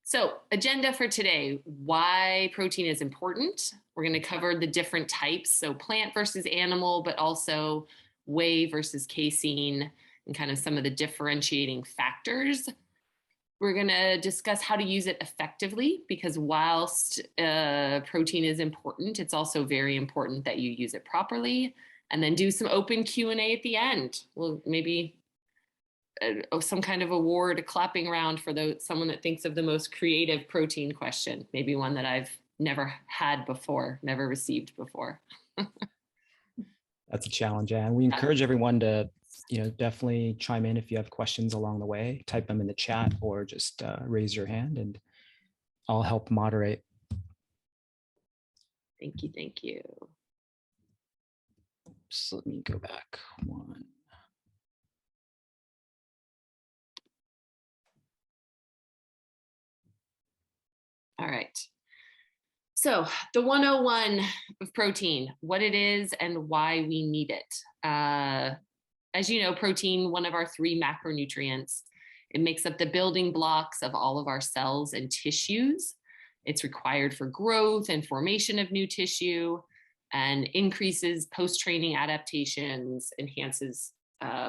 So agenda for today, why protein is important. We're going to cover the different types, so plant versus animal, but also whey versus casein and kind of some of the differentiating factors. We're going to discuss how to use it effectively, because whilst protein is important, it's also very important that you use it properly, and then do some open Q&A at the end. We'll maybe some kind of award, a clapping round for someone that thinks of the most creative protein question, maybe one that I've never had before, never received before. That's a challenge, and we encourage everyone to, definitely chime in if you have questions along the way. Type them in the chat or just raise your hand, and I'll help moderate. Thank you, thank you. So let me go back one. All right. So the 101 of protein, what it is and why we need it. As you know, protein, one of our 3 macronutrients. It makes up the building blocks of all of our cells and tissues. It's required for growth and formation of new tissue, and increases post-training adaptations, enhances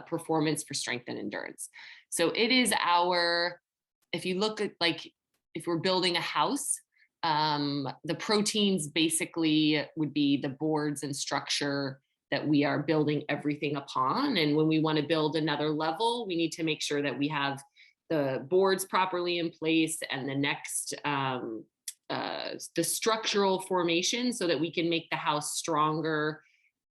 performance for strength and endurance. So it is if you look at, like, if we're building a house, the proteins basically would be the boards and structure that we are building everything upon. And when we want to build another level, we need to make sure that we have the boards properly in place, and the next, the structural formation, so that we can make the house stronger,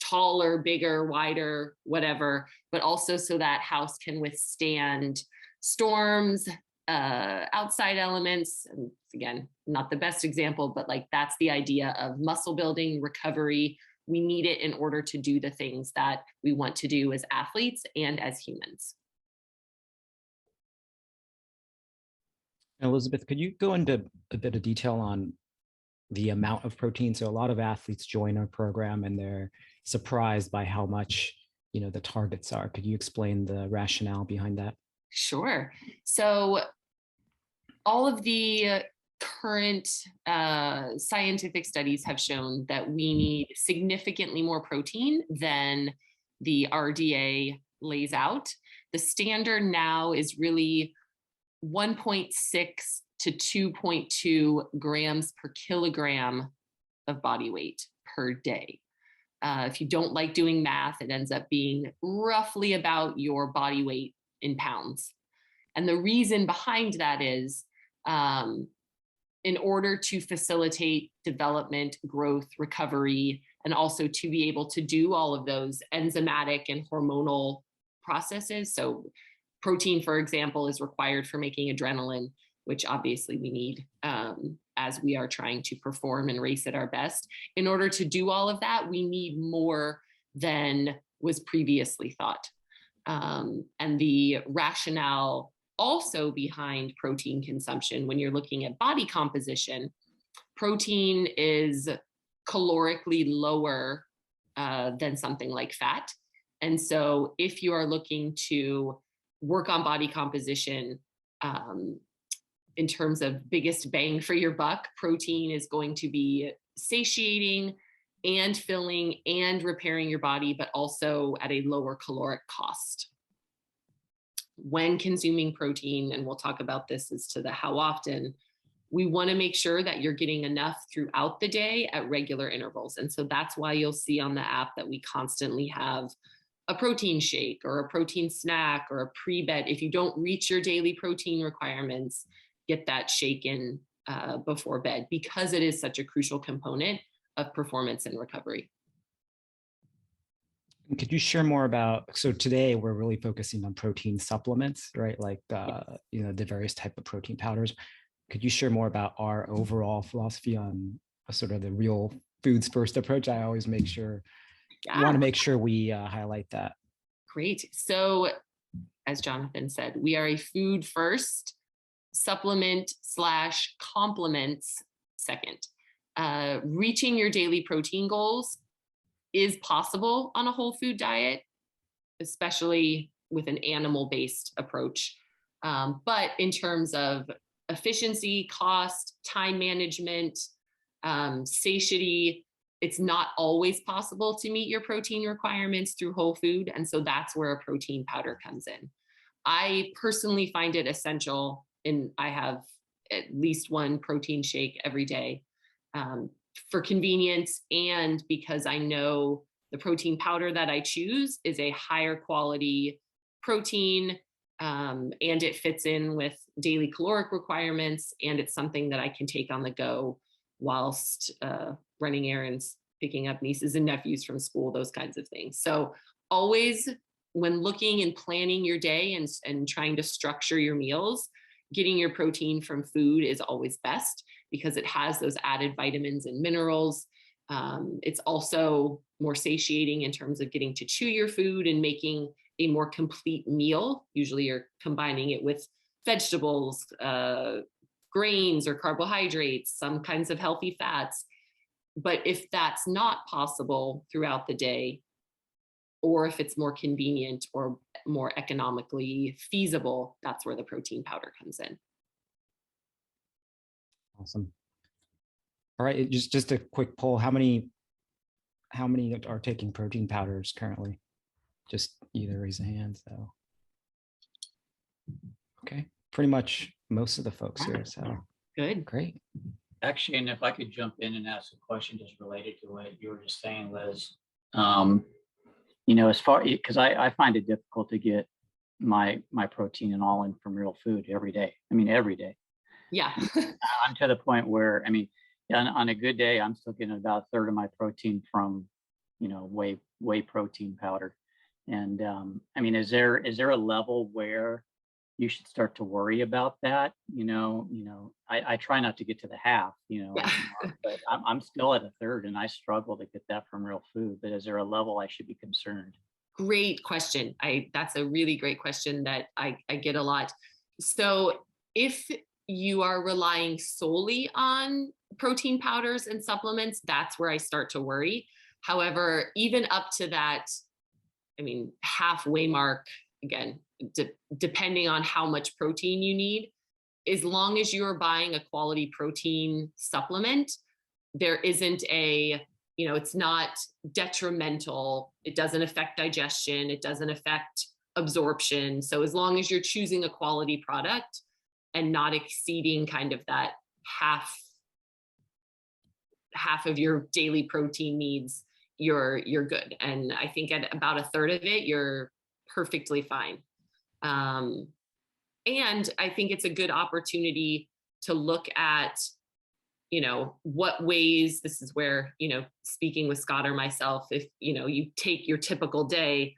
taller, bigger, wider, whatever, but also so that house can withstand storms, outside elements. And again, not the best example, but like that's the idea of muscle building, recovery. We need it in order to do the things that we want to do as athletes and as humans. Elizabeth, could you go into a bit of detail on the amount of protein? So a lot of athletes join our program and they're surprised by how much, the targets are. Could you explain the rationale behind that? Sure. So all of the current scientific studies have shown that we need significantly more protein than the RDA lays out. The standard now is really 1.6 to 2.2 grams per kilogram of body weight per day. If you don't like doing math, it ends up being roughly about your body weight in pounds. And the reason behind that is, in order to facilitate development, growth, recovery, and also to be able to do all of those enzymatic and hormonal processes. So protein, for example, is required for making adrenaline, which obviously we need as we are trying to perform and race at our best. In order to do all of that, we need more than was previously thought. And the rationale also behind protein consumption, when you're looking at body composition, protein is calorically lower than something like fat. And so if you are looking to work on body composition in terms of biggest bang for your buck, protein is going to be satiating and filling and repairing your body, but also at a lower caloric cost. When consuming protein, and we'll talk about this as to the how often, we want to make sure that you're getting enough throughout the day at regular intervals. And so that's why you'll see on the app that we constantly have a protein shake or a protein snack or a pre-bed. If you don't reach your daily protein requirements, get that shake in before bed, because it is such a crucial component of performance and recovery. Could you share more about, so today we're really focusing on protein supplements, right? Like, the various type of protein powders. Could you share more about our overall philosophy on sort of the real foods first approach? I always make sure, want to make sure we highlight that. Great. So as Jonathan said, we are a food first, supplement / complements second. Reaching your daily protein goals is possible on a whole food diet, especially with an animal-based approach. But in terms of efficiency, cost, time management, satiety, it's not always possible to meet your protein requirements through whole food. And so that's where a protein powder comes in. I personally find it essential, and I have at least one protein shake every day, for convenience, and because I know the protein powder that I choose is a higher quality protein, and it fits in with daily caloric requirements, and it's something that I can take on the go whilst running errands, picking up nieces and nephews from school, those kinds of things. So always, when looking and planning your day and trying to structure your meals, getting your protein from food is always best, because it has those added vitamins and minerals. It's also more satiating in terms of getting to chew your food and making a more complete meal. Usually you're combining it with vegetables, grains or carbohydrates, some kinds of healthy fats. But if that's not possible throughout the day, or if it's more convenient or more economically feasible, that's where the protein powder comes in. Awesome. All right, just a quick poll. How many are taking protein powders currently? Just either raise a hand. So, okay, pretty much most of the folks here. So good, great. Actually, and if I could jump in and ask a question just related to what you were just saying, Liz. As far, because I find it difficult to get my protein and all in from real food every day. I mean, every day. Yeah. I'm to the point where, on a good day, I'm still getting about a third of my protein from, whey protein powder. And is there a level where you should start to worry about that? I try not to get to the half, Yeah. but I'm still at a third, and I struggle to get that from real food. But is there a level I should be concerned? Great question. That's a really great question that I get a lot. So if you are relying solely on protein powders and supplements, that's where I start to worry. However, even up to that, halfway mark, again, depending on how much protein you need, as long as you're buying a quality protein supplement, there isn't it's not detrimental. It doesn't affect digestion. It doesn't affect absorption. So as long as you're choosing a quality product and not exceeding kind of that half of your daily protein needs, you're good. And I think at about a third of it, you're perfectly fine. And I think it's a good opportunity to look at, what ways, this is where, speaking with Scott or myself, if, you take your typical day,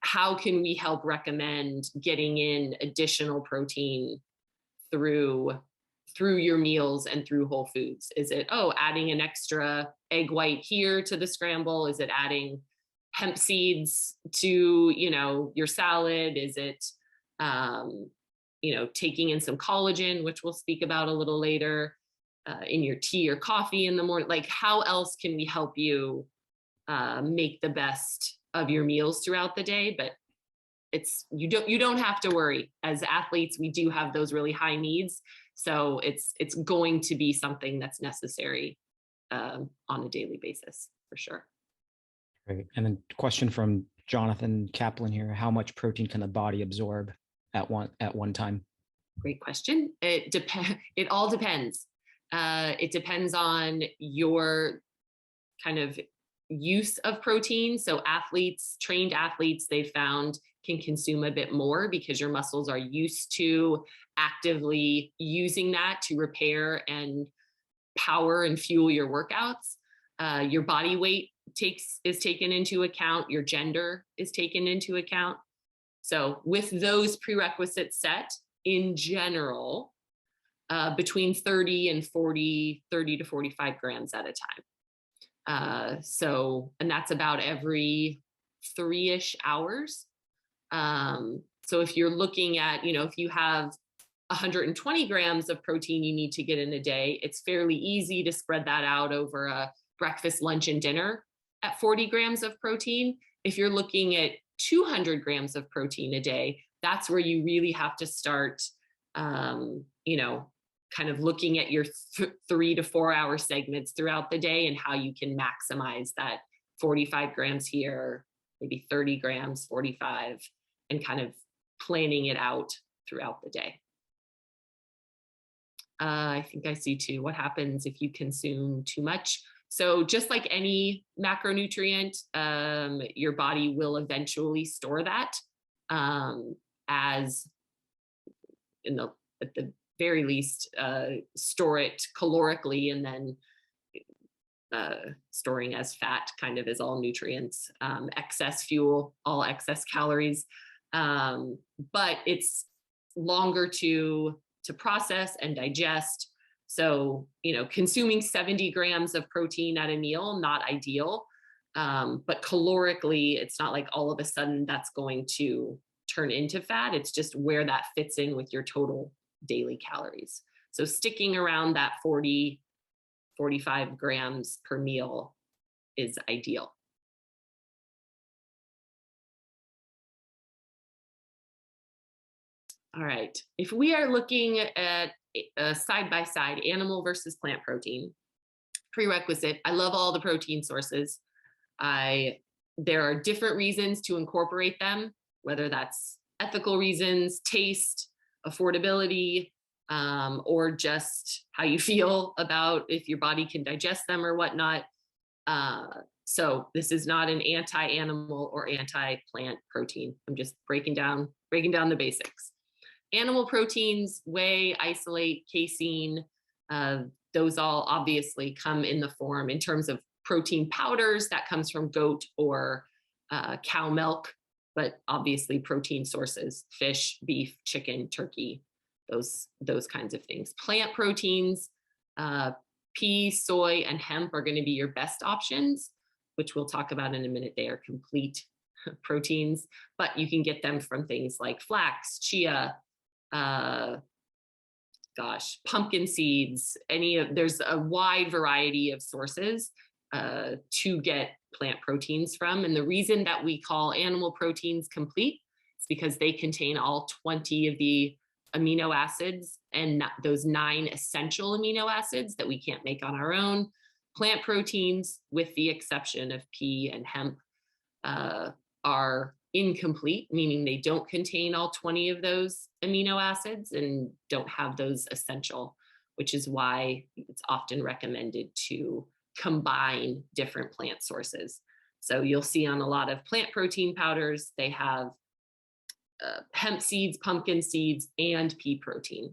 how can we help recommend getting in additional protein through your meals and through whole foods? Is it, adding an extra egg white here to the scramble? Is it adding hemp seeds to, your salad? Is it, taking in some collagen, which we'll speak about a little later, in your tea or coffee in the morning? Like, how else can we help you make the best of your meals throughout the day? But you don't have to worry. As athletes, we do have those really high needs. So it's going to be something that's necessary on a daily basis, for sure. Great. And then question from Jonathan Kaplan here: how much protein can the body absorb at one time? Great question. It all depends. It depends on your kind of use of protein. So trained athletes, they found, can consume a bit more because your muscles are used to actively using that to repair and power and fuel your workouts. Your body weight is taken into account. Your gender is taken into account. So with those prerequisites set, in general, between 30 to 45 grams at a time. And that's about every 3-ish hours. So if you're looking at, if you have 120 grams of protein you need to get in a day, it's fairly easy to spread that out over a breakfast, lunch, and dinner at 40 grams of protein. If you're looking at 200 grams of protein a day, that's where you really have to start, you know, kind of looking at your 3 to 4 hour segments throughout the day and how you can maximize that 45 grams here, maybe 30 grams, 45, and kind of planning it out throughout the day. I think I see too, what happens if you consume too much? So just like any macronutrient, your body will eventually store that as at the very least, store it calorically, and then storing as fat kind of is all nutrients, excess fuel, all excess calories. But it's longer to process and digest. So, you know, consuming 70 grams of protein at a meal, not ideal. But calorically, it's not like all of a sudden that's going to turn into fat. It's just where that fits in with your total daily calories. So sticking around that 40, 45 grams per meal is ideal. All right, if we are looking at side-by-side animal versus plant protein, prerequisite, I love all the protein sources. There are different reasons to incorporate them, whether that's ethical reasons, taste, affordability, or just how you feel about if your body can digest them or whatnot. So this is not an anti-animal or anti-plant protein. I'm just breaking down the basics. Animal proteins, whey, isolate, casein, those all obviously come in the form in terms of protein powders that comes from goat or cow milk, but obviously protein sources, fish, beef, chicken, turkey, those kinds of things. Plant proteins, pea, soy, and hemp are going to be your best options, which we'll talk about in a minute. They are complete proteins, but you can get them from things like flax, chia, pumpkin seeds, there's a wide variety of sources to get plant proteins from. And the reason that we call animal proteins complete is because they contain all 20 of the amino acids and those 9 essential amino acids that we can't make on our own. Plant proteins, with the exception of pea and hemp, are incomplete, meaning they don't contain all 20 of those amino acids and don't have those essential, which is why it's often recommended to combine different plant sources. So you'll see on a lot of plant protein powders, they have hemp seeds, pumpkin seeds, and pea protein.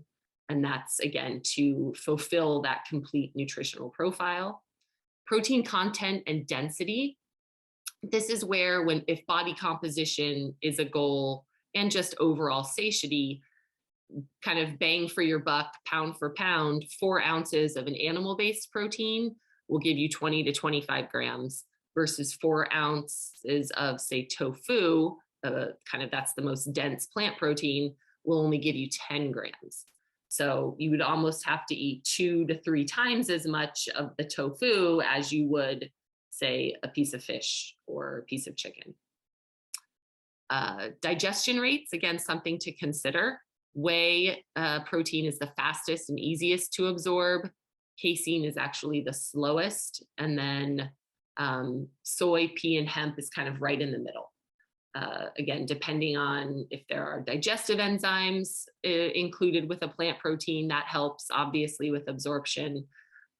And that's, again, to fulfill that complete nutritional profile. Protein content and density. This is where, if body composition is a goal and just overall satiety, kind of bang for your buck, pound for pound, 4 ounces of an animal-based protein will give you 20 to 25 grams versus 4 ounces of, say, tofu, that's the most dense plant protein, will only give you 10 grams. So you would almost have to eat 2 to 3 times as much of the tofu as you would, say, a piece of fish or a piece of chicken. Digestion rates, again, something to consider. Whey protein is the fastest and easiest to absorb. Casein is actually the slowest. And then soy, pea, and hemp is kind of right in the middle. Again, depending on if there are digestive enzymes included with a plant protein, that helps obviously with absorption.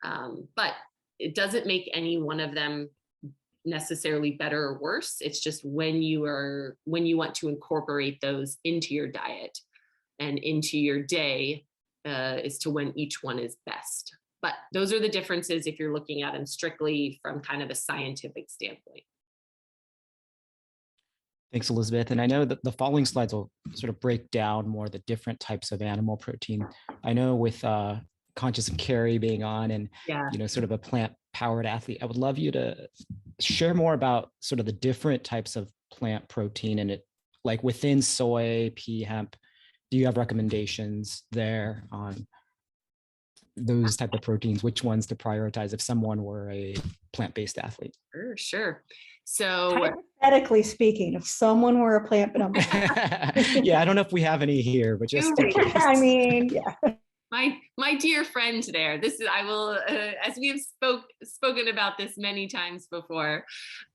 But it doesn't make any one of them necessarily better or worse. It's just when you want to incorporate those into your diet and into your day as to when each one is best. But those are the differences if you're looking at them strictly from kind of a scientific standpoint. Thanks, Elizabeth. And I know that the following slides will sort of break down more the different types of animal protein. I know with Conscious of Carrie being on and, sort of a plant-powered athlete, I would love you to share more about sort of the different types of plant protein and it, like within soy, pea, hemp. Do you have recommendations there on those type of proteins, which ones to prioritize if someone were a plant-based athlete? Sure. So Hypothetically speaking, if someone were a plant number, Yeah, I don't know if we have any here, but just in case. I mean, yeah. My dear friend there, this is, I will, as we have spoken about this many times before,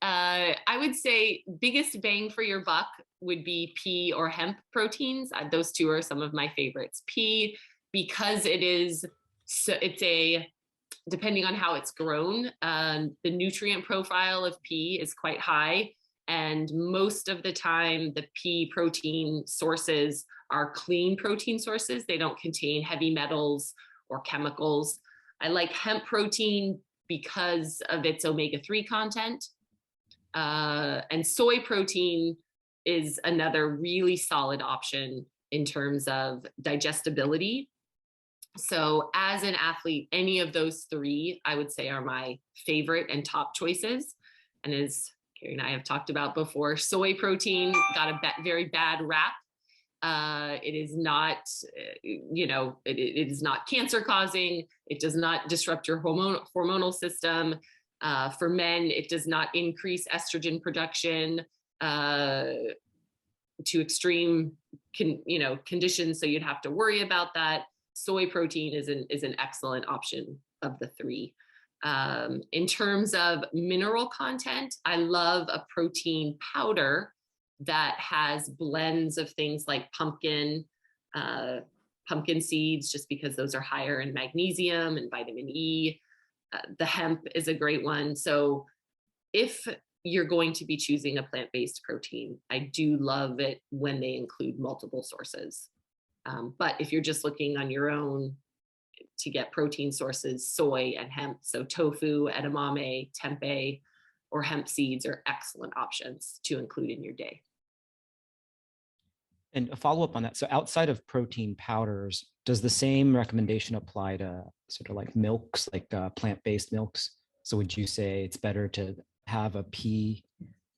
I would say biggest bang for your buck would be pea or hemp proteins. Those two are some of my favorites. Pea, because it's depending on how it's grown, the nutrient profile of pea is quite high. And most of the time, the pea protein sources are clean protein sources. They don't contain heavy metals or chemicals. I like hemp protein because of its omega-3 content. And soy protein is another really solid option in terms of digestibility. So as an athlete, any of those three, I would say, are my favorite and top choices. And as Carrie and I have talked about before, soy protein got a very bad rap. It is not, it is not cancer causing. It does not disrupt your hormonal system. For men, it does not increase estrogen production to extreme, conditions. So you'd have to worry about that. Soy protein is an excellent option of the three. In terms of mineral content, I love a protein powder that has blends of things like pumpkin seeds, just because those are higher in magnesium and vitamin E. The hemp is a great one. So if you're going to be choosing a plant-based protein, I do love it when they include multiple sources. But if you're just looking on your own to get protein sources, soy and hemp, so tofu, edamame, tempeh, or hemp seeds are excellent options to include in your day. And a follow-up on that. So outside of protein powders, does the same recommendation apply to sort of like milks, like plant-based milks? So would you say it's better to have a pea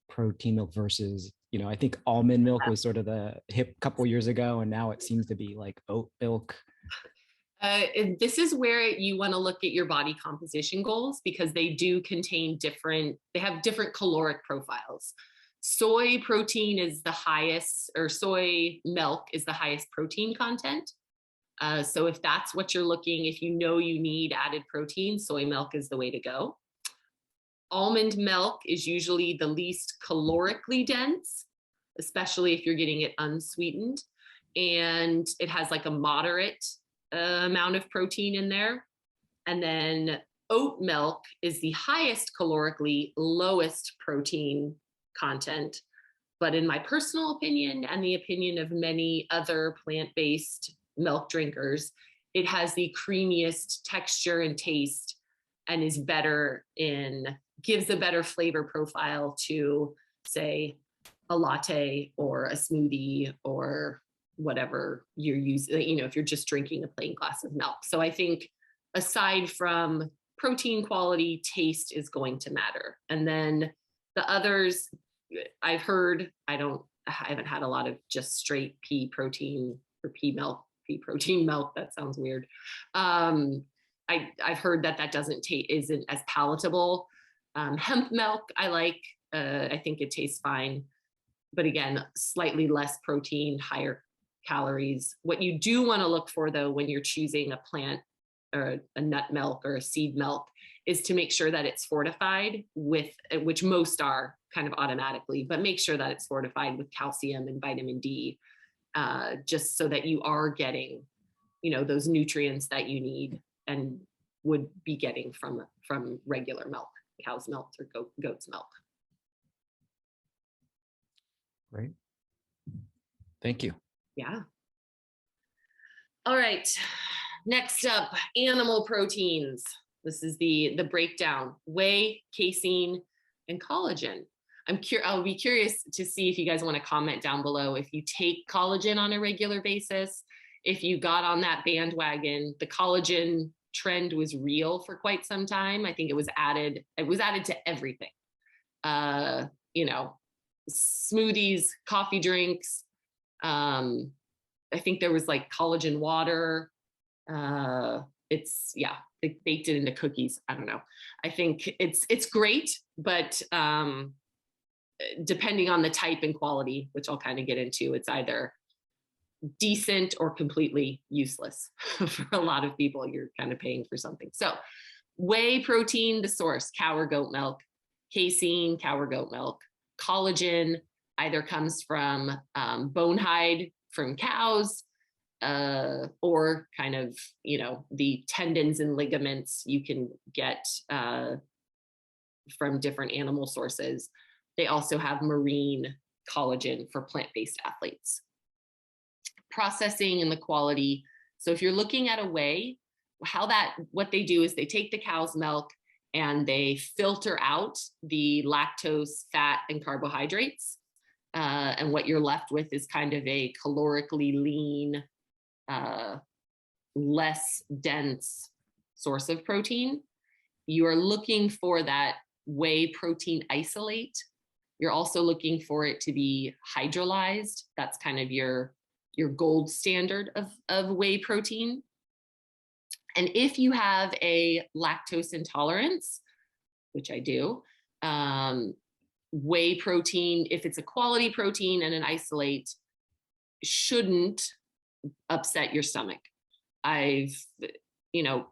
protein milk versus, I think almond milk was sort of the hip couple years ago, and now it seems to be like oat milk. This is where you want to look at your body composition goals, because they do contain they have different caloric profiles. Soy protein is the highest, or soy milk is the highest protein content. So if that's what you're looking, if you need added protein, soy milk is the way to go. Almond milk is usually the least calorically dense, especially if you're getting it unsweetened. And it has like a moderate amount of protein in there. And then oat milk is the highest calorically, lowest protein content. But in my personal opinion, and the opinion of many other plant-based milk drinkers, it has the creamiest texture and taste, and is gives a better flavor profile to, say, a latte or a smoothie or whatever you're using, if you're just drinking a plain glass of milk. So I think aside from protein quality, taste is going to matter. And then the others, I've heard, I haven't had a lot of just straight pea protein or pea protein milk. That sounds weird. I've heard that isn't as palatable. Hemp milk, I like. I think it tastes fine. But again, slightly less protein, higher calories. What you do want to look for, though, when you're choosing a plant or a nut milk or a seed milk, is to make sure that it's fortified with, which most are kind of automatically, but make sure that it's fortified with calcium and vitamin D, just so that you are getting, those nutrients that you need and would be getting from regular milk, cow's milk or goat's milk. Great. Thank you. Yeah. All right. Next up, animal proteins. This is the breakdown: whey, casein, and collagen. I'll be curious to see if you guys want to comment down below if you take collagen on a regular basis, if you got on that bandwagon. The collagen trend was real for quite some time. I think it was added to everything. Smoothies, coffee drinks. I think there was like collagen water. They baked it into cookies. I don't know. I think it's great, but depending on the type and quality, which I'll kind of get into, it's either decent or completely useless. For a lot of people, you're kind of paying for something. So whey protein, the source, cow or goat milk. Casein, cow or goat milk. Collagen either comes from bone hide from cows, or kind of, the tendons and ligaments you can get from different animal sources. They also have marine collagen for plant-based athletes. Processing and the quality. So if you're looking at a whey, what they do is they take the cow's milk and they filter out the lactose, fat, and carbohydrates. And what you're left with is kind of a calorically lean, less dense source of protein. You are looking for that whey protein isolate. You're also looking for it to be hydrolyzed. That's kind of your gold standard of whey protein. And if you have a lactose intolerance, which I do, whey protein, if it's a quality protein and an isolate, shouldn't upset your stomach. I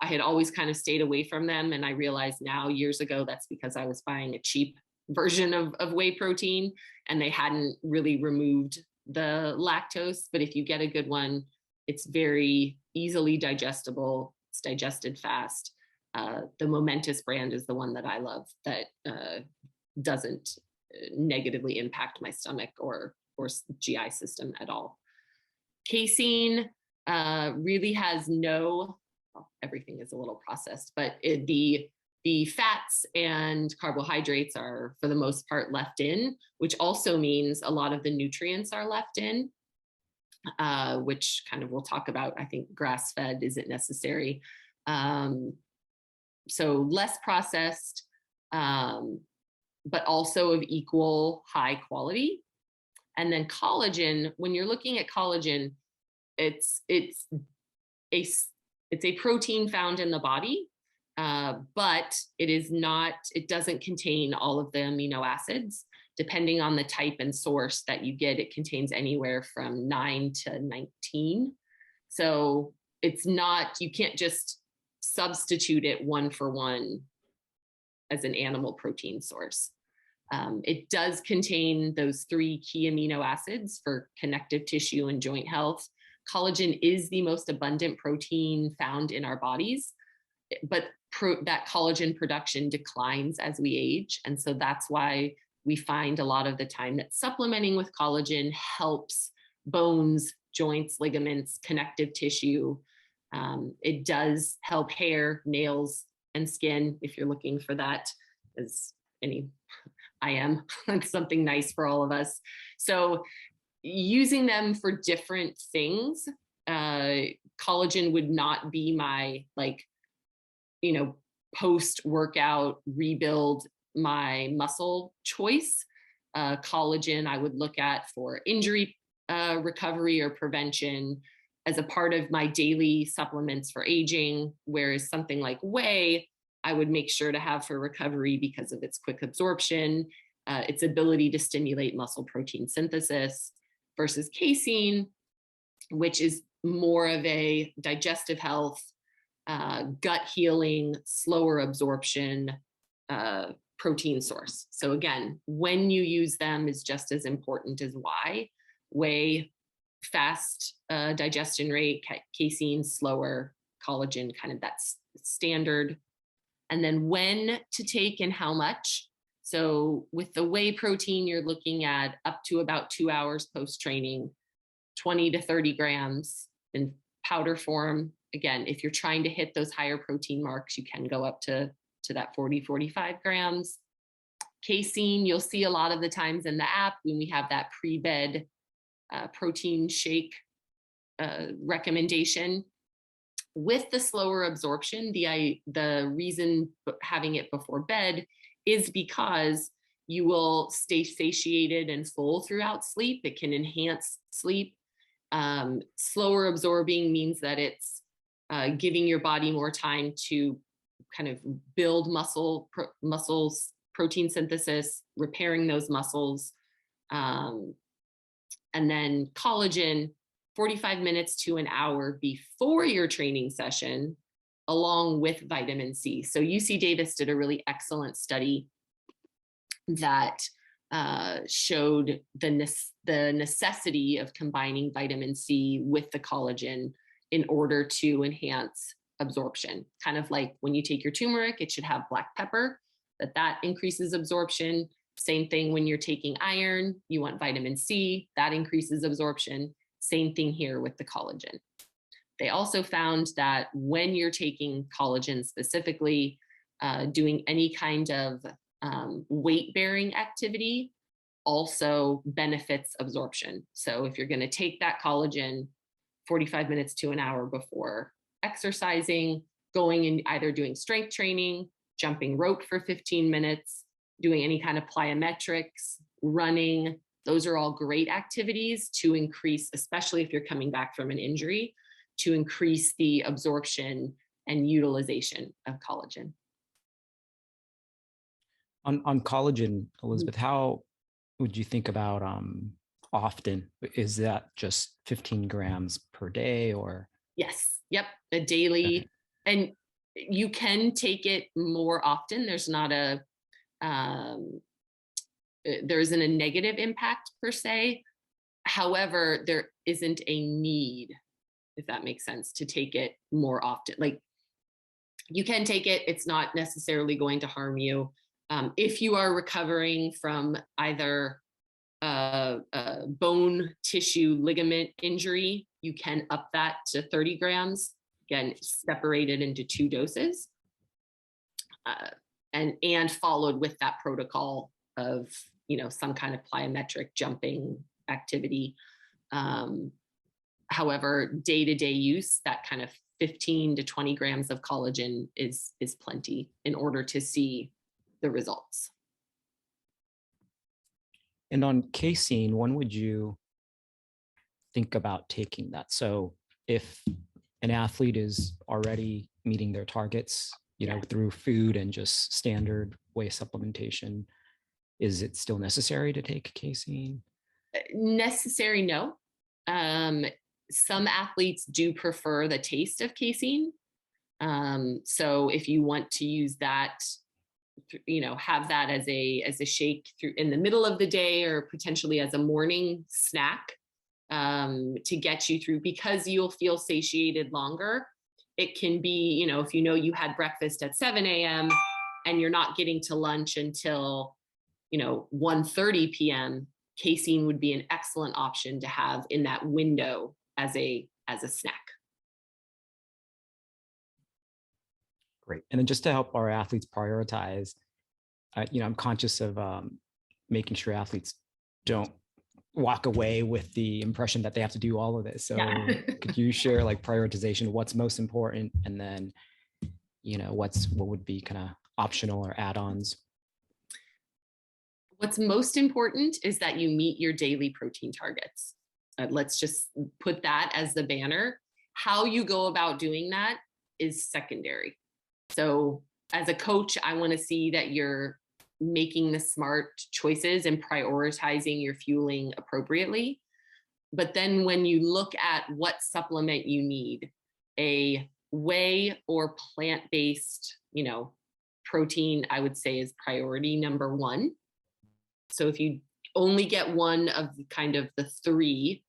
had always kind of stayed away from them. And I realized now, years ago, that's because I was buying a cheap version of whey protein and they hadn't really removed the lactose. But if you get a good one, it's very easily digestible. It's digested fast. The Momentous brand is the one that I love that doesn't negatively impact my stomach or GI system at all. Casein really has everything is a little processed, but the fats and carbohydrates are for the most part left in, which also means a lot of the nutrients are left in, which kind of we'll talk about. I think grass-fed isn't necessary. So less processed, but also of equal high quality. And then collagen, when you're looking at collagen, it's a protein found in the body, but it doesn't contain all of the amino acids. Depending on the type and source that you get, it contains anywhere from 9 to 19. So you can't just substitute it one for one as an animal protein source. It does contain those 3 key amino acids for connective tissue and joint health. Collagen is the most abundant protein found in our bodies, but that collagen production declines as we age. And so that's why we find a lot of the time that supplementing with collagen helps bones, joints, ligaments, connective tissue. It does help hair, nails, and skin if you're looking for that, as I am. It's something nice for all of us. So using them for different things, collagen would not be my post-workout rebuild my muscle choice. Collagen I would look at for injury recovery or prevention as a part of my daily supplements for aging, whereas something like whey, I would make sure to have for recovery because of its quick absorption, its ability to stimulate muscle protein synthesis, versus casein, which is more of a digestive health, gut healing, slower absorption protein source. So again, when you use them is just as important as why. Whey, fast digestion rate, casein, slower, collagen, kind of that's standard. And then when to take and how much. So with the whey protein, you're looking at up to about 2 hours post-training, 20 to 30 grams in powder form. Again, if you're trying to hit those higher protein marks, you can go up to that 40, 45 grams. Casein, you'll see a lot of the times in the app when we have that pre-bed protein shake recommendation. With the slower absorption, the reason having it before bed is because you will stay satiated and full throughout sleep. It can enhance sleep. Slower absorbing means that it's giving your body more time to kind of build muscles protein synthesis, repairing those muscles. And then collagen, 45 minutes to an hour before your training session, along with vitamin C. So UC Davis did a really excellent study that showed the necessity of combining vitamin C with the collagen in order to enhance absorption. Kind of like when you take your turmeric, it should have black pepper, that increases absorption. Same thing when you're taking iron, you want vitamin C, that increases absorption. Same thing here with the collagen. They also found that when you're taking collagen specifically, doing any kind of weight-bearing activity also benefits absorption. So if you're going to take that collagen 45 minutes to an hour before exercising, going and either doing strength training, jumping rope for 15 minutes, doing any kind of plyometrics, running, those are all great activities to increase, especially if you're coming back from an injury, to increase the absorption and utilization of collagen. On collagen, Elizabeth, how would you think about often? Is that just 15 grams per day or? Yes. Yep. A daily, Okay. and you can take it more often. There's not a, there isn't a negative impact per se. However, there isn't a need, if that makes sense, to take it more often. Like, you can take it, it's not necessarily going to harm you. If you are recovering from either a bone tissue ligament injury, you can up that to 30 grams, again, separated into 2 doses, and followed with that protocol of, some kind of plyometric jumping activity. However, day-to-day use, that kind of 15 to 20 grams of collagen is plenty in order to see the results. And on casein, when would you think about taking that? So if an athlete is already meeting their targets, through food and just standard whey supplementation, is it still necessary to take casein? Necessary, no. Some athletes do prefer the taste of casein. So if you want to use that, have that as a shake through in the middle of the day, or potentially as a morning snack, to get you through, because you'll feel satiated longer. It can be, if you had breakfast at 7 a.m. and you're not getting to lunch until 1:30 p.m., casein would be an excellent option to have in that window as a snack. Great. And then just to help our athletes prioritize, I'm conscious of making sure athletes don't walk away with the impression that they have to do all of this. So could you share like prioritization, what's most important, and then, what would be kind of optional or add-ons? What's most important is that you meet your daily protein targets. Let's just put that as the banner. How you go about doing that is secondary. So as a coach, I want to see that you're making the smart choices and prioritizing your fueling appropriately. But then when you look at what supplement you need, a whey or plant-based, protein, I would say, is priority number 1. So if you only get one of kind of the 3,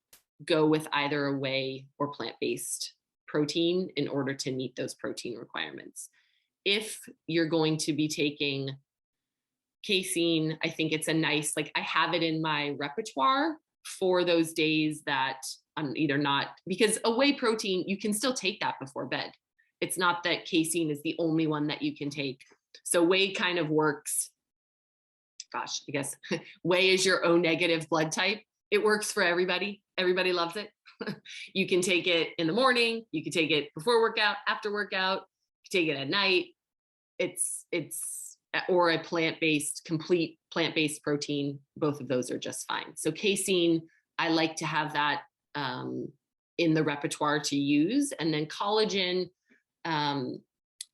go with either a whey or plant-based protein in order to meet those protein requirements. If you're going to be taking casein, I think it's a nice, I have it in my repertoire for those days that I'm either not, because a whey protein, you can still take that before bed. It's not that casein is the only one that you can take. So whey kind of works, gosh, I guess whey is your O negative blood type. It works for everybody. Everybody loves it. You can take it in the morning. You can take it before workout, after workout. You can take it at night. It's or a complete plant-based protein. Both of those are just fine. So casein, I like to have that in the repertoire to use. And then collagen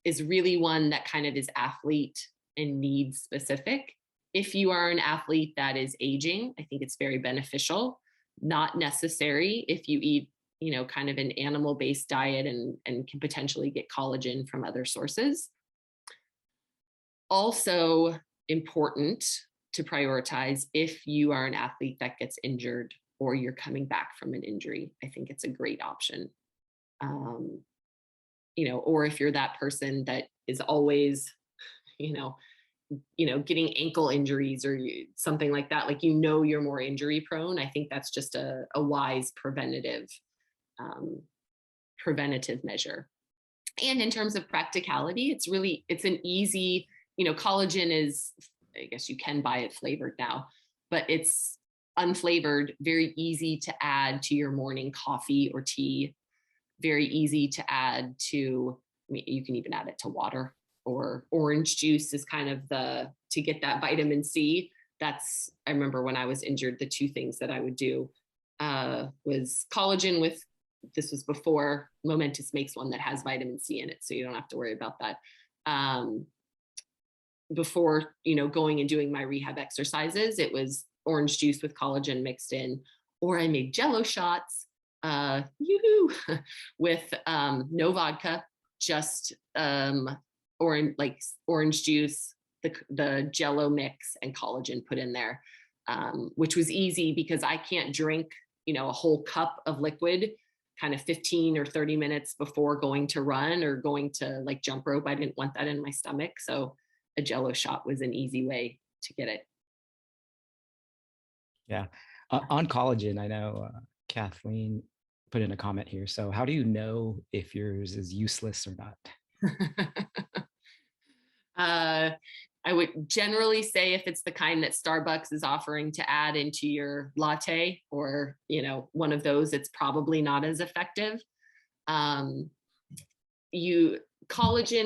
is really one that kind of is athlete and need specific. If you are an athlete that is aging, I think it's very beneficial. Not necessary if you eat, kind of an animal-based diet and can potentially get collagen from other sources. Also important to prioritize if you are an athlete that gets injured or you're coming back from an injury. I think it's a great option. Or if you're that person that is always, getting ankle injuries or something like that, like, you're more injury prone. I think that's just a wise preventative measure. And in terms of practicality, it's an easy, collagen is, I guess you can buy it flavored now, but it's unflavored, very easy to add to your morning coffee or tea, very easy to add to, you can even add it to water, or orange juice is kind of to get that vitamin C. I remember when I was injured, the two things that I would do was collagen this was before Momentous makes one that has vitamin C in it, so you don't have to worry about that. Before, going and doing my rehab exercises, it was orange juice with collagen mixed in, or I made Jello shots, with no vodka, just orange juice, the Jello mix, and collagen put in there, which was easy because I can't drink, a whole cup of liquid kind of 15 or 30 minutes before going to run or going to jump rope. I didn't want that in my stomach. So a Jello shot was an easy way to get it. Yeah. On collagen, I know Kathleen put in a comment here. So how do you know if yours is useless or not? I would generally say if it's the kind that Starbucks is offering to add into your latte or, one of those, it's probably not as effective. Collagen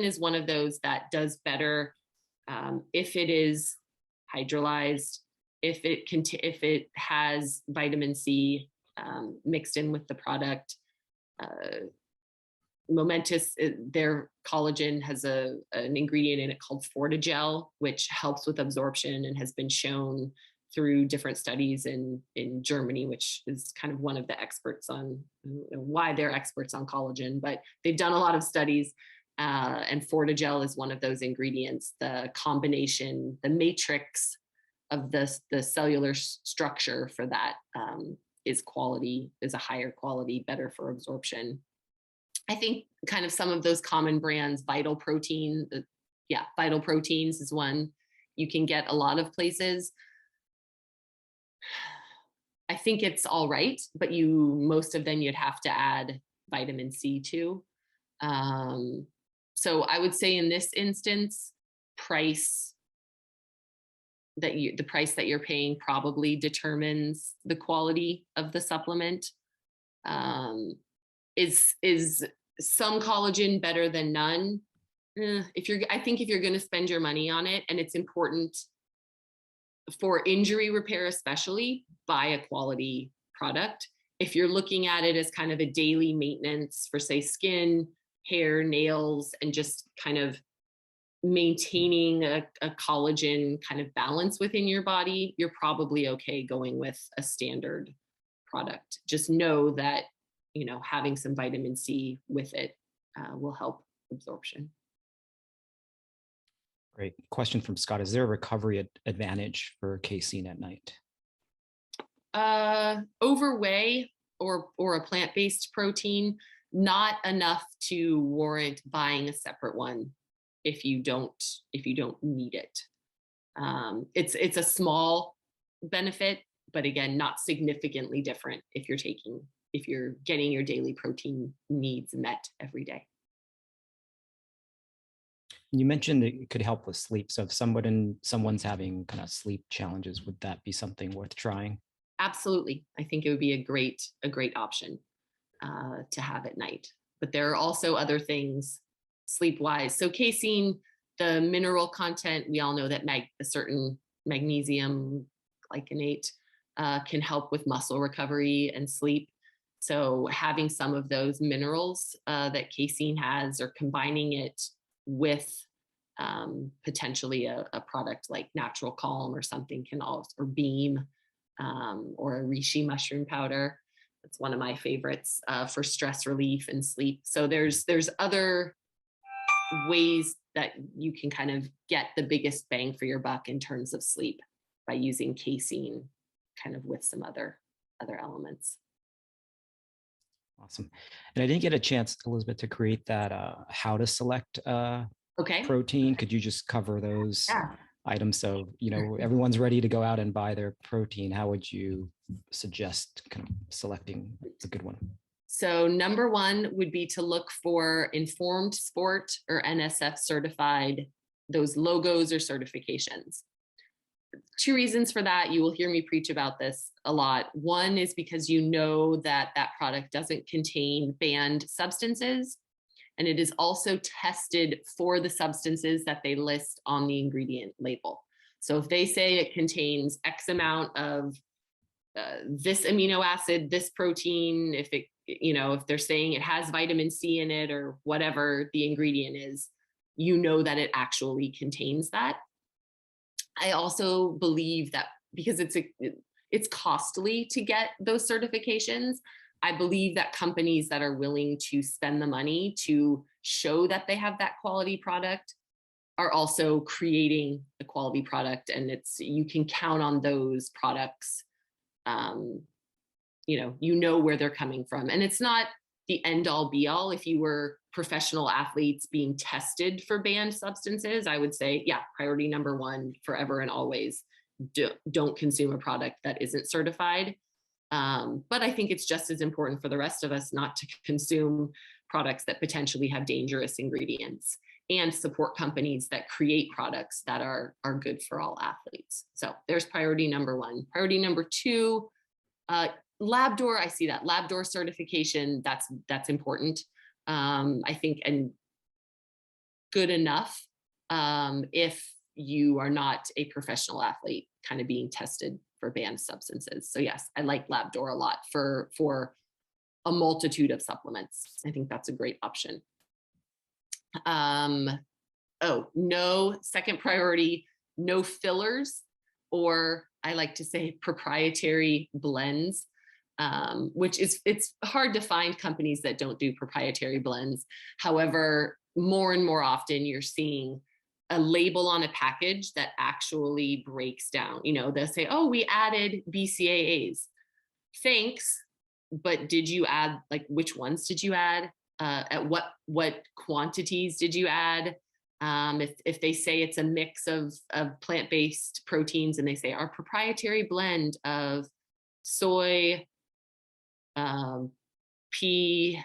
is one of those that does better if it is hydrolyzed, if it has vitamin C mixed in with the product. Momentous, their collagen has an ingredient in it called Fortigel, which helps with absorption and has been shown through different studies in Germany, which is kind of one of the experts on why they're experts on collagen, but they've done a lot of studies, and Fortigel is one of those ingredients. The combination, the matrix of the cellular structure for that is a higher quality, better for absorption. I think kind of some of those common brands, Vital Proteins is one you can get a lot of places. I think it's all right, but most of them you'd have to add vitamin C to. So I would say in this instance, the price that you're paying probably determines the quality of the supplement. Is some collagen better than none? I think if you're going to spend your money on it, and it's important for injury repair, especially, buy a quality product. If you're looking at it as kind of a daily maintenance for, say, skin, hair, nails, and just kind of maintaining a collagen kind of balance within your body, you're probably okay going with a standard product. Just know that having some vitamin C with it will help absorption. Great. Question from Scott. Is there a recovery advantage for casein at night? Over whey or a plant-based protein, not enough to warrant buying a separate one if you don't need it. It's a small benefit, but again, not significantly different if you're getting your daily protein needs met every day. You mentioned it could help with sleep. So if someone's having kind of sleep challenges, would that be something worth trying? Absolutely. I think it would be a great option to have at night. But there are also other things sleep-wise. So casein, the mineral content, we all know that a certain magnesium glycinate can help with muscle recovery and sleep. So having some of those minerals that casein has, or combining it with Potentially a product like Natural Calm or something can also, or Beam, or a reishi mushroom powder. It's one of my favorites for stress relief and sleep. So there's other ways that you can kind of get the biggest bang for your buck in terms of sleep by using casein kind of with some other elements. Awesome. And I didn't get a chance, Elizabeth, to create that how to select Okay. protein. Could you just cover those Yeah. items? So, everyone's ready to go out and buy their protein. How would you suggest kind of selecting a good one? So number one would be to look for Informed Sport or NSF certified, those logos or certifications. Two reasons for that. You will hear me preach about this a lot. One is because you know that that product doesn't contain banned substances, and it is also tested for the substances that they list on the ingredient label. So if they say it contains X amount of this amino acid, this protein, if they're saying it has vitamin C in it or whatever the ingredient is, you know that it actually contains that. I also believe that because it's costly to get those certifications, I believe that companies that are willing to spend the money to show that they have that quality product are also creating a quality product, and you can count on those products. You know where they're coming from, and it's not the end all be all. If you were professional athletes being tested for banned substances, I would say, yeah, priority number one forever and always, don't consume a product that isn't certified. But I think it's just as important for the rest of us not to consume products that potentially have dangerous ingredients, and support companies that create products that are good for all athletes. So there's priority number one. Priority number two, lab door. I see that lab door certification. That's important. I think, and good enough if you are not a professional athlete kind of being tested for banned substances. So yes, I like lab door a lot for a multitude of supplements. I think that's a great option. Second priority, no fillers, or I like to say proprietary blends, which it's hard to find companies that don't do proprietary blends. However, more and more often you're seeing a label on a package that actually breaks down. They'll say, oh, we added BCAAs. Thanks. But did you add, like, which ones did you add? At what quantities did you add? If they say it's a mix of plant-based proteins, and they say our proprietary blend of soy, pea,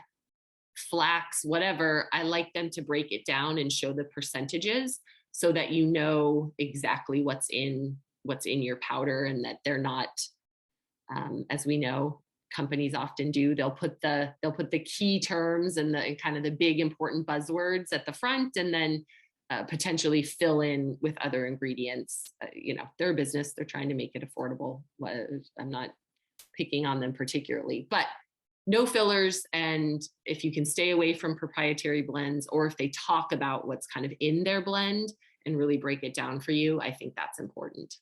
flax, whatever, I like them to break it down and show the percentages so that you know exactly what's in your powder, and that they're not, as we know, companies often do, they'll put the key terms and the kind of the big important buzzwords at the front, and then potentially fill in with other ingredients. They're a business, they're trying to make it affordable. I'm not picking on them particularly, but no fillers. And if you can stay away from proprietary blends, or if they talk about what's kind of in their blend and really break it down for you, I think that's important.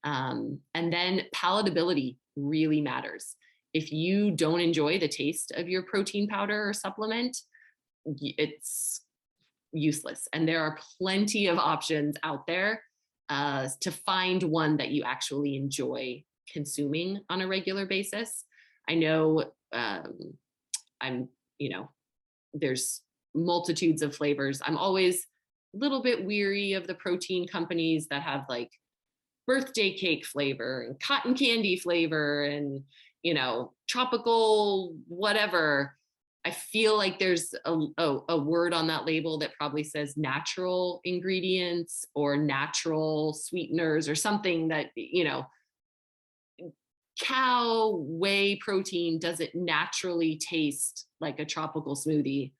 And then palatability really matters. If you don't enjoy the taste of your protein powder or supplement, it's useless. And there are plenty of options out there to find one that you actually enjoy consuming on a regular basis. I know there's multitudes of flavors. I'm always a little bit weary of the protein companies that have like birthday cake flavor and cotton candy flavor and tropical whatever. I feel like there's a word on that label that probably says natural ingredients or natural sweeteners or something that, cow whey protein doesn't naturally taste like a tropical smoothie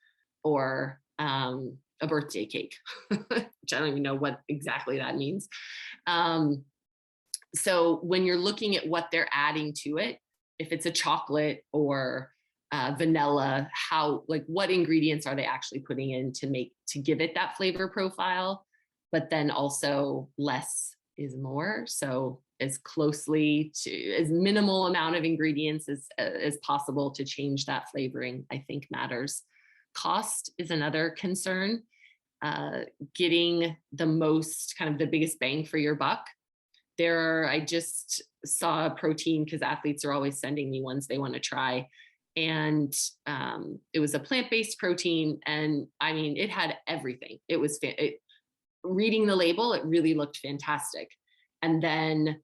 or a birthday cake, which I don't even know what exactly that means. So when you're looking at what they're adding to it, if it's a chocolate or vanilla, what ingredients are they actually putting in to give it that flavor profile? but then also less is more. So as closely to as minimal amount of ingredients as possible to change that flavoring, I think matters. Cost is another concern. Getting the most, kind of the biggest bang for your buck. I just saw a protein, because athletes are always sending me ones they want to try. And it was a plant-based protein. And I mean, it had everything. It was, reading the label, it really looked fantastic. And then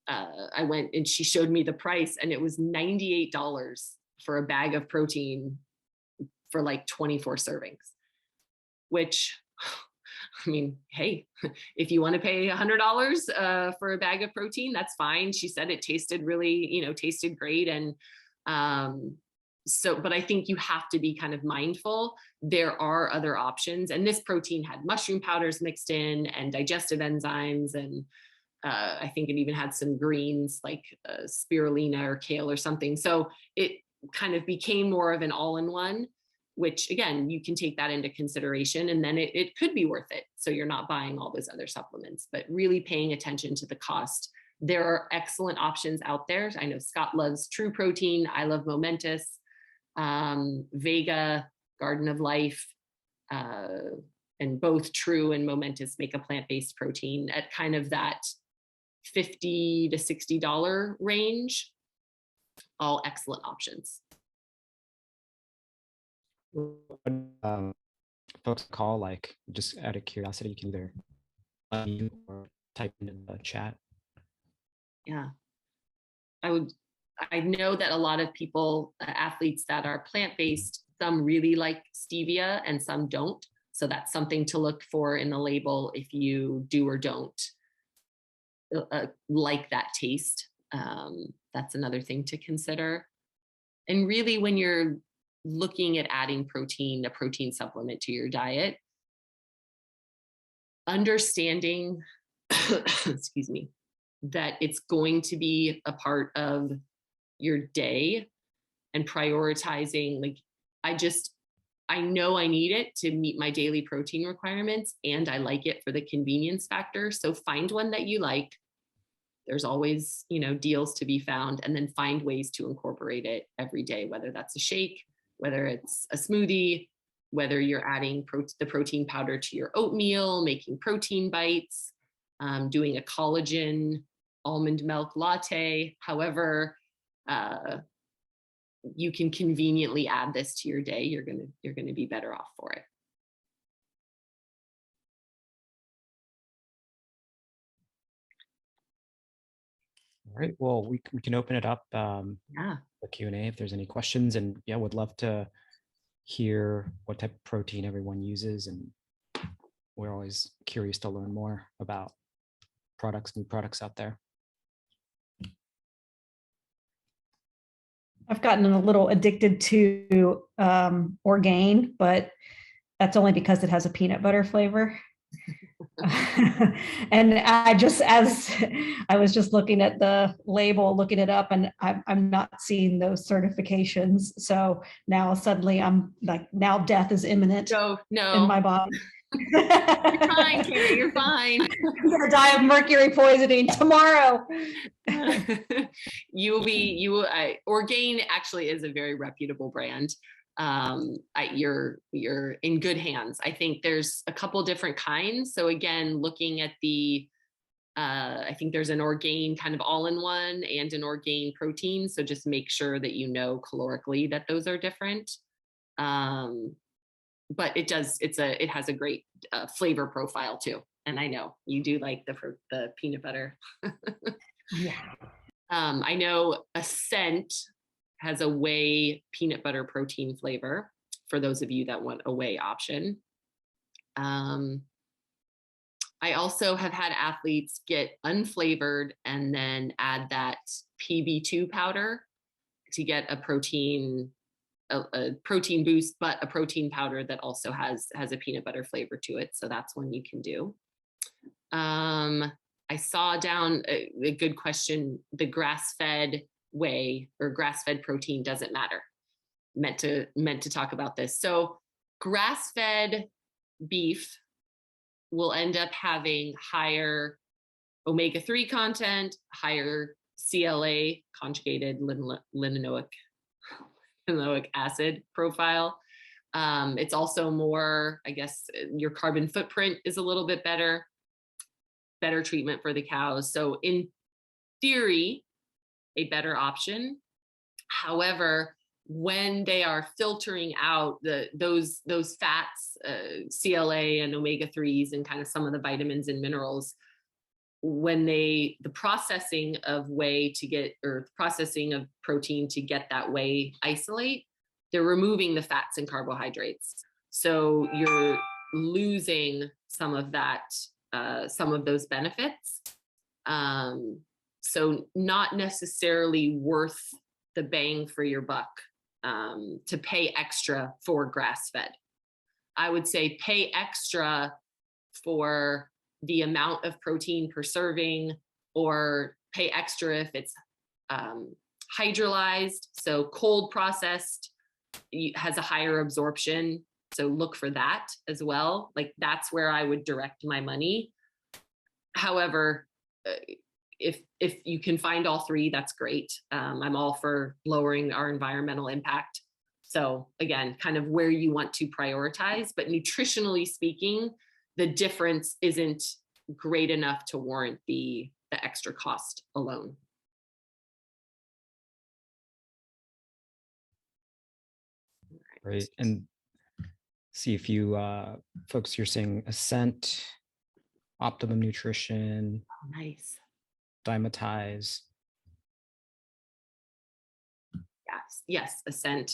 I went and she showed me the price, and it was $98 for a bag of protein for like 24 servings, which, I mean, hey, if you want to pay $100 for a bag of protein, that's fine. She said it tasted really, tasted great. And but I think you have to be kind of mindful. There are other options. And this protein had mushroom powders mixed in and digestive enzymes. And I think it even had some greens like spirulina or kale or something. So it kind of became more of an all-in-one, which again, you can take that into consideration, and then it could be worth it. So you're not buying all those other supplements, but really paying attention to the cost. There are excellent options out there. I know Scott loves True Protein. I love Momentous, Vega, Garden of Life, and both True and Momentous make a plant-based protein at kind of that $50 to $60 range. All excellent options. Folks call, like, just out of curiosity, you can either unmute or type in the chat. Yeah, I know that a lot of people, athletes that are plant-based, some really like stevia and some don't. So that's something to look for in the label if you do or don't like that taste. That's another thing to consider. And really, when you're looking at adding protein, a protein supplement to your diet, understanding, excuse me, that it's going to be a part of your day, and prioritizing, like, I know I need it to meet my daily protein requirements, and I like it for the convenience factor. So find one that you like. There's always, deals to be found, and then find ways to incorporate it every day, whether that's a shake, whether it's a smoothie, whether you're adding the protein powder to your oatmeal, making protein bites, doing a collagen almond milk latte. However, you can conveniently add this to your day, you're gonna be better off for it. All right, well, we can open it up Yeah. for Q&A if there's any questions, and yeah, would love to hear what type of protein everyone uses, and we're always curious to learn more about new products out there. I've gotten a little addicted to Orgain, but that's only because it has a peanut butter flavor. And as I was just looking at the label, looking it up, and I'm not seeing those certifications. So now suddenly I'm like, now death is imminent No. in my body. You're fine, Carrie, you're fine. I'm gonna die of mercury poisoning tomorrow. Orgain actually is a very reputable brand. You're in good hands. I think there's a couple different kinds. So again, looking at I think there's an Orgain kind of all-in-one and an Orgain protein. So just make sure that calorically that those are different. But it has a great flavor profile too. And I know you do like the peanut butter. Yeah. I know Ascent has a whey peanut butter protein flavor for those of you that want a whey option. I also have had athletes get unflavored and then add that PB2 powder to get a protein boost, but a protein powder that also has a peanut butter flavor to it. So that's one you can do. I saw down a good question, the grass-fed whey or grass-fed protein doesn't matter. Meant to talk about this. So grass-fed beef will end up having higher omega-3 content, higher CLA, conjugated linoleic acid profile. It's also more, I guess, your carbon footprint is a little bit better treatment for the cows. So in theory, a better option. However, when they are filtering out those fats, CLA and omega-3s and kind of some of the vitamins and minerals, when the processing of whey to get, or processing of protein to get that whey isolate, they're removing the fats and carbohydrates. So you're losing some of that, some of those benefits. So not necessarily worth the bang for your buck to pay extra for grass-fed. I would say pay extra for the amount of protein per serving, or pay extra if it's hydrolyzed, so cold processed, has a higher absorption. So look for that as well. Like that's where I would direct my money. However, if you can find all three, that's great. I'm all for lowering our environmental impact. So again, kind of where you want to prioritize, but nutritionally speaking, the difference isn't great enough to warrant the extra cost alone. Right. And see if you folks, you're saying Ascent, Optimum Nutrition, Nice. Dimetize. Yes, Ascent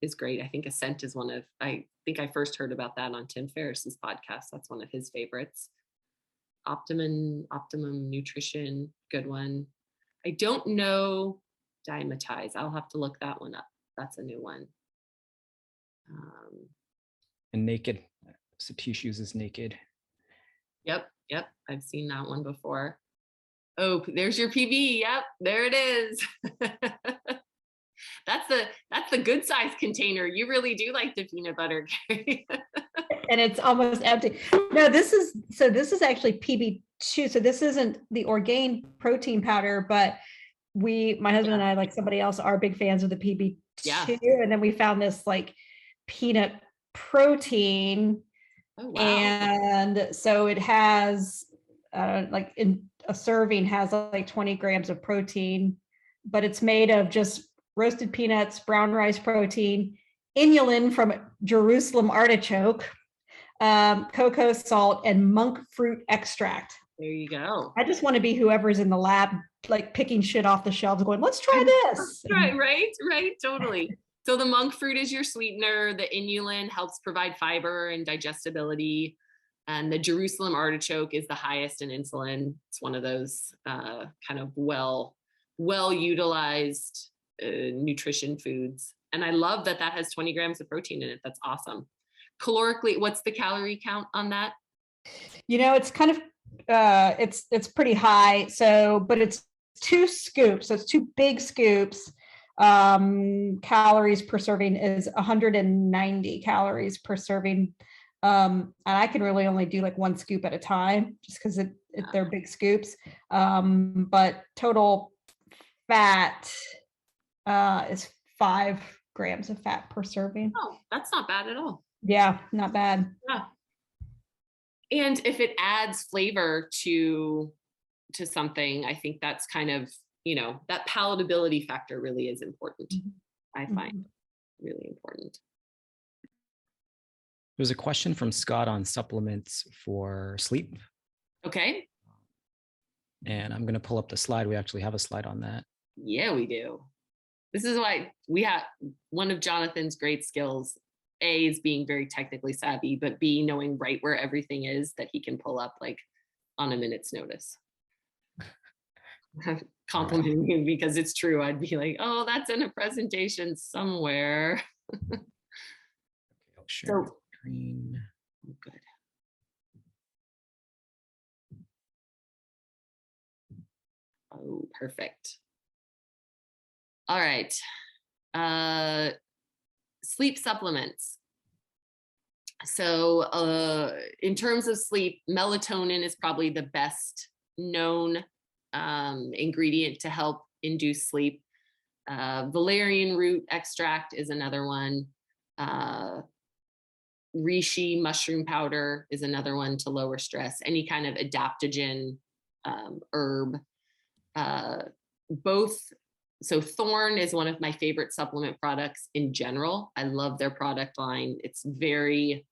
is great. I think Ascent is I think I first heard about that on Tim Ferriss's podcast. That's one of his favorites. Optimum Nutrition, good one. I don't know Dimetize. I'll have to look that one up. That's a new one. And Naked. Satish uses Naked. Yep. I've seen that one before. Oh, there's your PB. Yep, there it is. That's the good size container. You really do like the peanut butter, Carrie. And it's almost empty. No, this is actually PB2. So this isn't the Orgain protein powder, but my husband and I, like somebody else, are big fans of the PB2. Yeah. And then we found this like peanut protein. Oh, wow. And so it has like in a serving has like 20 grams of protein, but it's made of just roasted peanuts, brown rice protein, inulin from Jerusalem artichoke, cocoa salt, and monk fruit extract. There you go. I just want to be whoever's in the lab, like picking shit off the shelves going, let's try this. Right, totally. So the monk fruit is your sweetener. The inulin helps provide fiber and digestibility. And the Jerusalem artichoke is the highest in insulin. It's one of those kind of well utilized nutrition foods. And I love that has 20 grams of protein in it. That's awesome. Calorically, what's the calorie count on that? It's kind of, it's pretty high. So, but it's 2 scoops. So it's 2 big scoops. Calories per serving is 190 calories per serving. And I can really only do like 1 scoop at a time just because they're big scoops. But total fat is 5 grams of fat per serving. Oh, that's not bad at all. Yeah, not bad. Yeah. And if it adds flavor to something, I think that's kind of, that palatability factor really is important. I find really important. There's a question from Scott on supplements for sleep. Okay. And I'm going to pull up the slide. We actually have a slide on that. Yeah, we do. This is why we have one of Jonathan's great skills. A is being very technically savvy, but B, knowing right where everything is that he can pull up like on a minute's notice. Complimenting him because it's true. I'd be like, oh, that's in a presentation somewhere. Okay, I'll share screen. Good. Oh, perfect. All right. Sleep supplements. So in terms of sleep, melatonin is probably the best known ingredient to help induce sleep. Valerian root extract is another one. Reishi mushroom powder is another one to lower stress. Any kind of adaptogen herb. So Thorne is one of my favorite supplement products in general. I love their product line. It's very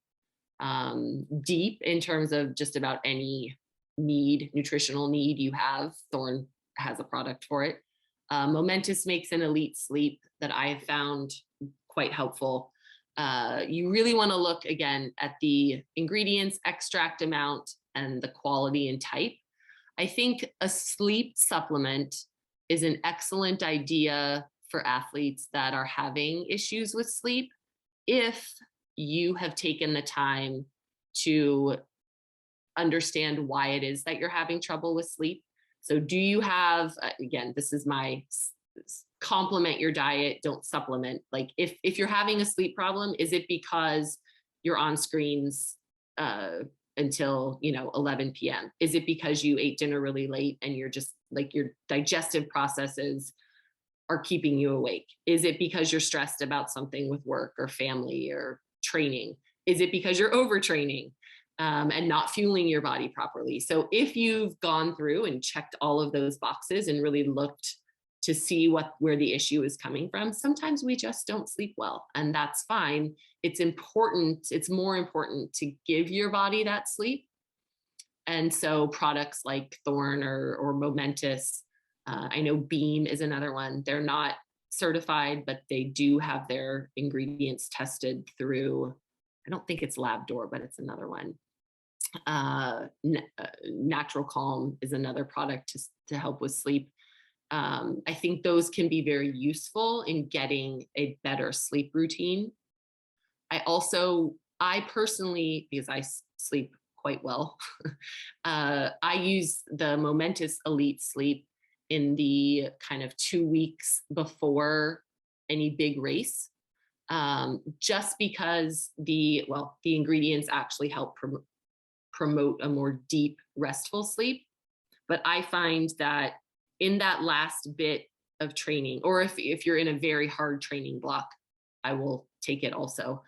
deep in terms of just about any nutritional need you have. Thorne has a product for it. Momentous makes an elite sleep that I have found quite helpful. You really want to look again at the ingredients, extract amount, and the quality and type. I think a sleep supplement is an excellent idea for athletes that are having issues with sleep if you have taken the time to understand why it is that you're having trouble with sleep. So do you have, again, this is my complement your diet, don't supplement. Like if you're having a sleep problem, is it because you're on screens until 11 p.m.? Is it because you ate dinner really late and you're just like your digestive processes are keeping you awake? Is it because you're stressed about something with work or family or training? Is it because you're overtraining and not fueling your body properly? So if you've gone through and checked all of those boxes and really looked to see where the issue is coming from, sometimes we just don't sleep well, and that's fine. It's important. It's more important to give your body that sleep. And so products like Thorne or Momentous, I know Beam is another one. They're not certified, but they do have their ingredients tested through, I don't think it's Labdoor, but it's another one. Natural Calm is another product to help with sleep. I think those can be very useful in getting a better sleep routine. I personally, because I sleep quite well, I use the Momentous Elite Sleep in the kind of 2 weeks before any big race, just because the ingredients actually help promote a more deep, restful sleep. But I find that in that last bit of training, or if you're in a very hard training block, I will take it also.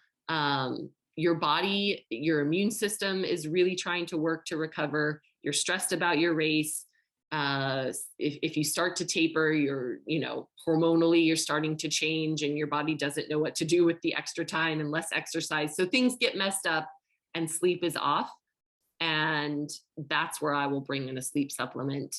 Your body, your immune system is really trying to work to recover. You're stressed about your race. If you start to taper, hormonally, you're starting to change and your body doesn't know what to do with the extra time and less exercise. So things get messed up and sleep is off. And that's where I will bring in a sleep supplement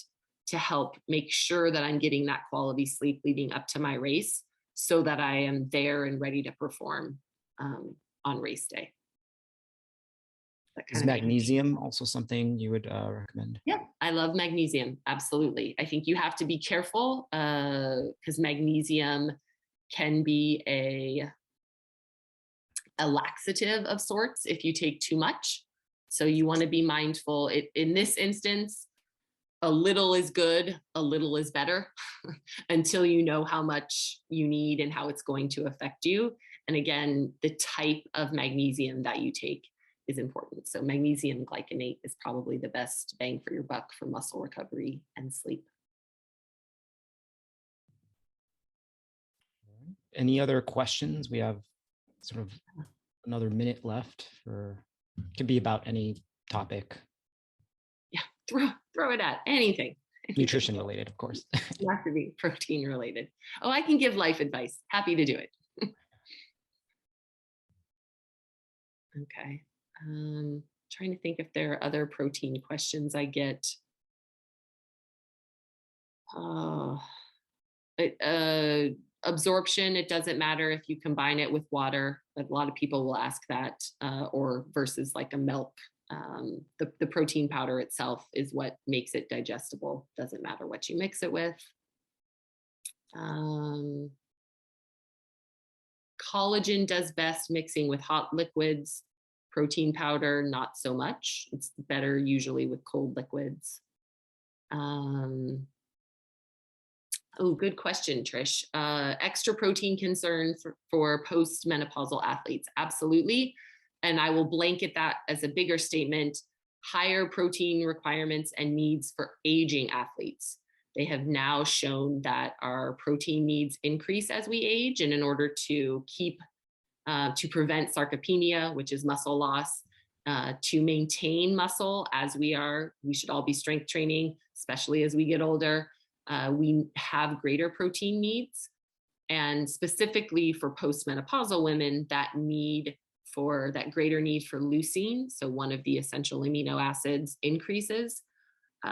to help make sure that I'm getting that quality sleep leading up to my race so that I am there and ready to perform on race day. Is magnesium also something you would recommend? Yeah, I love magnesium. Absolutely. I think you have to be careful because magnesium can be a laxative of sorts if you take too much. So you want to be mindful. In this instance, a little is good, a little is better until you know how much you need and how it's going to affect you. And again, the type of magnesium that you take is important. So magnesium glycinate is probably the best bang for your buck for muscle recovery and sleep. Any other questions? We have sort of another minute left could be about any topic. Yeah, throw it at anything. Nutrition related, of course. It has to be protein related. Oh, I can give life advice. Happy to do it. Okay. Trying to think if there are other protein questions I get. Absorption, it doesn't matter if you combine it with water. A lot of people will ask that, or versus like a milk. The protein powder itself is what makes it digestible. Doesn't matter what you mix it with. Collagen does best mixing with hot liquids. Protein powder, not so much. It's better usually with cold liquids. Oh, good question, Trish. Extra protein concern for post-menopausal athletes. Absolutely. and I will blanket that as a bigger statement, higher protein requirements and needs for aging athletes. They have now shown that our protein needs increase as we age, and in order to to prevent sarcopenia, which is muscle loss, to maintain muscle as we should all be strength training, especially as we get older. We have greater protein needs, and specifically for postmenopausal women, that greater need for leucine, so one of the essential amino acids, increases.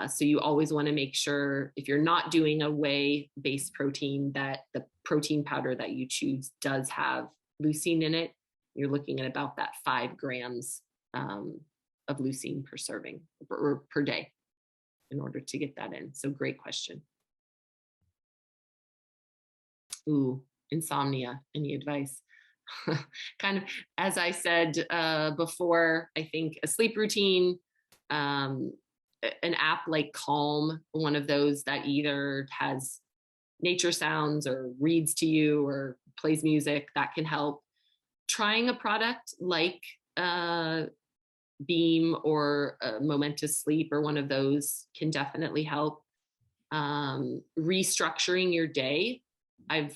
So you always want to make sure, if you're not doing a whey-based protein, that the protein powder that you choose does have leucine in it. You're looking at about that 5 grams of leucine per serving or per day in order to get that in. So great question. Ooh, insomnia, any advice? Kind of, as I said before, I think a sleep routine, an app like Calm, one of those that either has nature sounds or reads to you or plays music, that can help. Trying a product like Beam or Momentous Sleep or one of those can definitely help. Restructuring your day. I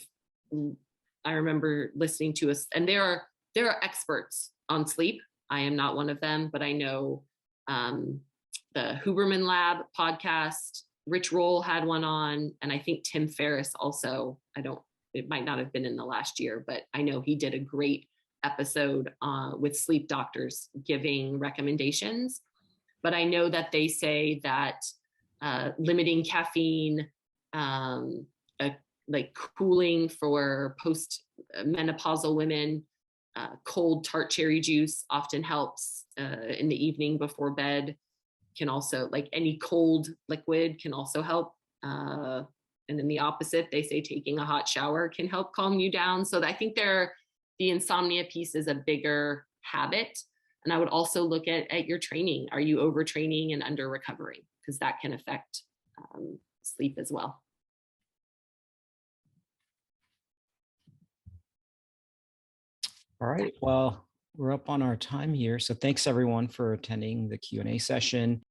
remember listening to us, and there are experts on sleep. I am not one of them, but I know the Huberman Lab podcast, Rich Roll had one on, and I think Tim Ferriss also. It might not have been in the last year, but I know he did a great episode with sleep doctors giving recommendations. But I know that they say that limiting caffeine, like cooling for post-menopausal women, cold tart cherry juice often helps in the evening before bed. Can also, like any cold liquid can also help. And then the opposite, they say taking a hot shower can help calm you down. So I think the insomnia piece is a bigger habit. And I would also look at your training. Are you overtraining and under recovering? Because that can affect sleep as well. All right, well, we're up on our time here. So thanks everyone for attending the Q&A session.